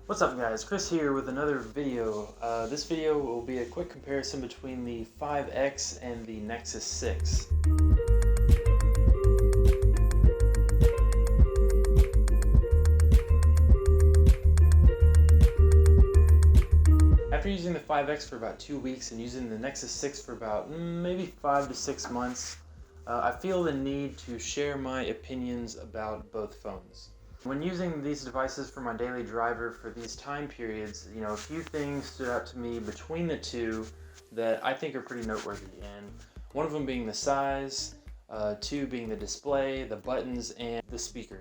What's up guys, Chris here with another video. This video will be a quick comparison between the 5X and the Nexus 6. After using the 5X for about 2 weeks and using the Nexus 6 for about maybe 5 to 6 months, I feel the need to share my opinions about both phones. When using these devices for my daily driver for these time periods, a few things stood out to me between the two that I think are pretty noteworthy. And one of them being the size, two being the display, the buttons, and the speaker.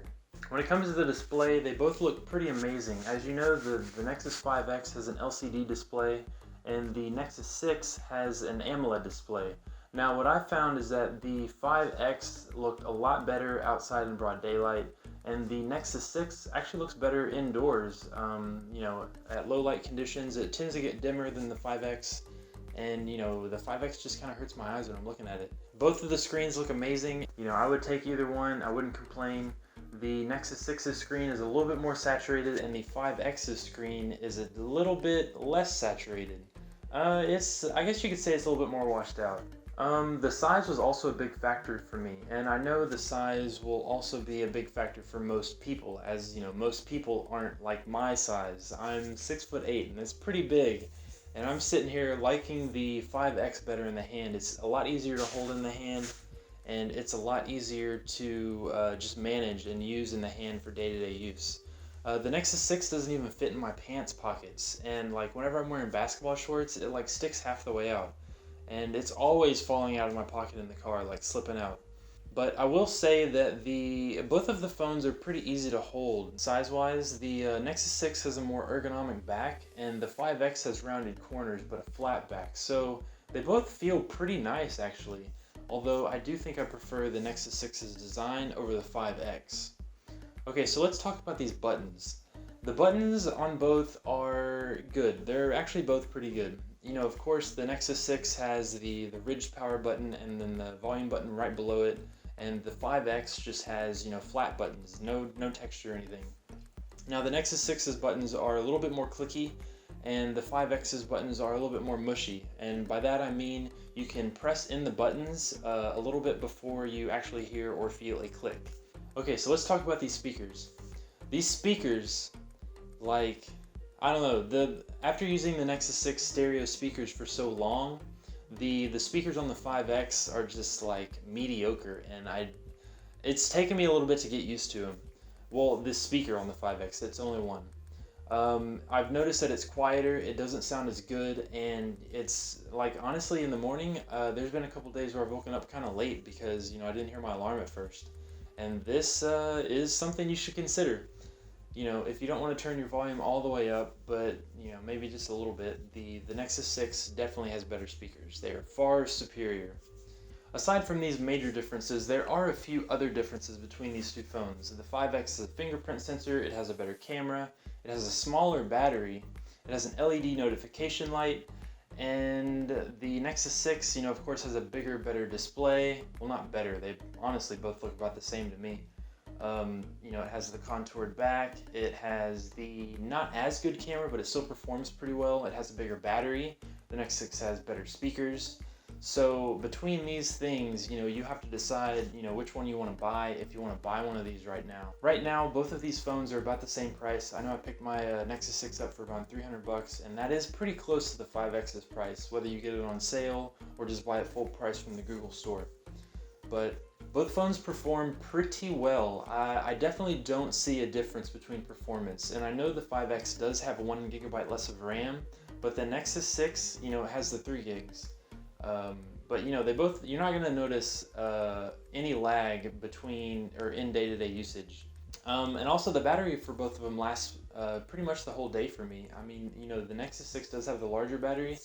When it comes to the display, they both look pretty amazing. As you know, the Nexus 5X has an LCD display, and the Nexus 6 has an AMOLED display. Now, what I found is that the 5X looked a lot better outside in broad daylight, and the Nexus 6 actually looks better indoors. At low light conditions, it tends to get dimmer than the 5X, and the 5X just kind of hurts my eyes when I'm looking at it. Both of the screens look amazing. I would take either one, I wouldn't complain. The Nexus 6's screen is a little bit more saturated, and the 5X's screen is a little bit less saturated. I guess you could say it's a little bit more washed out. The size was also a big factor for me, and I know the size will also be a big factor for most people, as most people aren't like my size. I'm 6'8", and it's pretty big, and I'm sitting here liking the 5X better in the hand. It's a lot easier to hold in the hand, and it's a lot easier to just manage and use in the hand for day-to-day use. The Nexus 6 doesn't even fit in my pants pockets, and whenever I'm wearing basketball shorts, it sticks half the way out. And it's always falling out of my pocket in the car, slipping out. But I will say that both of the phones are pretty easy to hold. Size-wise, the Nexus 6 has a more ergonomic back, and the 5X has rounded corners but a flat back. So they both feel pretty nice, actually. Although I do think I prefer the Nexus 6's design over the 5X. Okay, so let's talk about these buttons. The buttons on both are good. They're actually both pretty good. Of course, the Nexus 6 has the ridged power button and then the volume button right below it, and the 5X just has, flat buttons, no texture or anything. Now, the Nexus 6's buttons are a little bit more clicky, and the 5X's buttons are a little bit more mushy, and by that I mean you can press in the buttons a little bit before you actually hear or feel a click. Okay, so let's talk about these speakers. These speakers, I don't know, after using the Nexus 6 stereo speakers for so long, the speakers on the 5X are just mediocre, and it's taken me a little bit to get used to them. Well, this speaker on the 5X, it's only one. I've noticed that it's quieter, it doesn't sound as good, and it's honestly in the morning, there's been a couple days where I've woken up kind of late because I didn't hear my alarm at first. And this is something you should consider. If you don't want to turn your volume all the way up, but maybe just a little bit, the Nexus 6 definitely has better speakers. They are far superior. Aside from these major differences, there are a few other differences between these two phones. The 5X has a fingerprint sensor, it has a better camera, it has a smaller battery, it has an LED notification light, and the Nexus 6, of course, has a bigger, better display. Well, not better, they honestly both look about the same to me. It has the contoured back, it has the not as good camera, but it still performs pretty well. It has a bigger battery. The Nexus 6 has better speakers. So between these things, you have to decide, which one you want to buy if you want to buy one of these right now. Right now, both of these phones are about the same price. I know I picked my Nexus 6 up for around $300, and that is pretty close to the 5X's price, whether you get it on sale or just buy it full price from the Google store. But both phones perform pretty well. I definitely don't see a difference between performance, and I know the 5X does have 1 gigabyte less of RAM, but the Nexus 6, has the 3 gigs. But you're not going to notice any lag between or in day-to-day usage. And also the battery for both of them lasts pretty much the whole day for me. I mean, the Nexus 6 does have the larger battery,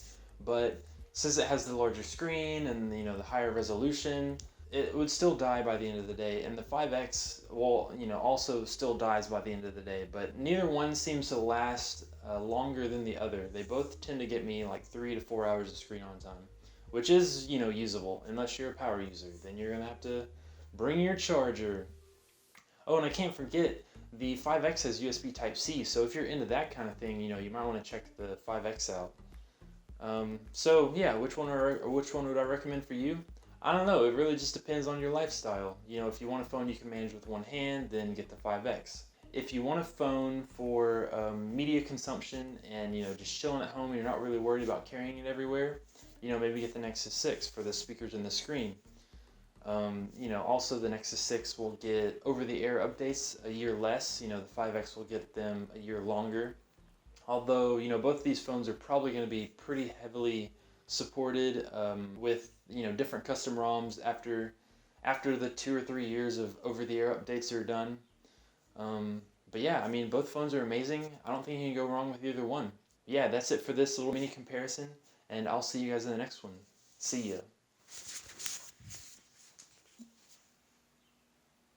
but since it has the larger screen and the higher resolution, it would still die by the end of the day, and the 5X also still dies by the end of the day, but neither one seems to last longer than the other. They both tend to get me 3 to 4 hours of screen on time, which is usable, unless you're a power user. Then you're gonna have to bring your charger. Oh, and I can't forget, The 5X has USB Type-C, so if you're into that kind of thing, you might want to check the 5X out. So yeah, which one would I recommend for you? I don't know. It really just depends on your lifestyle. If you want a phone you can manage with one hand, then get the 5X. If you want a phone for media consumption and just chilling at home and you're not really worried about carrying it everywhere, maybe get the Nexus 6 for the speakers and the screen. Also the Nexus 6 will get over-the-air updates a year less. The 5X will get them a year longer. Although, both of these phones are probably going to be pretty heavily supported with, different custom ROMs after the 2 or 3 years of over-the-air updates are done. But yeah, I mean, both phones are amazing. I don't think you can go wrong with either one. Yeah, that's it for this little mini comparison, and I'll see you guys in the next one. See ya.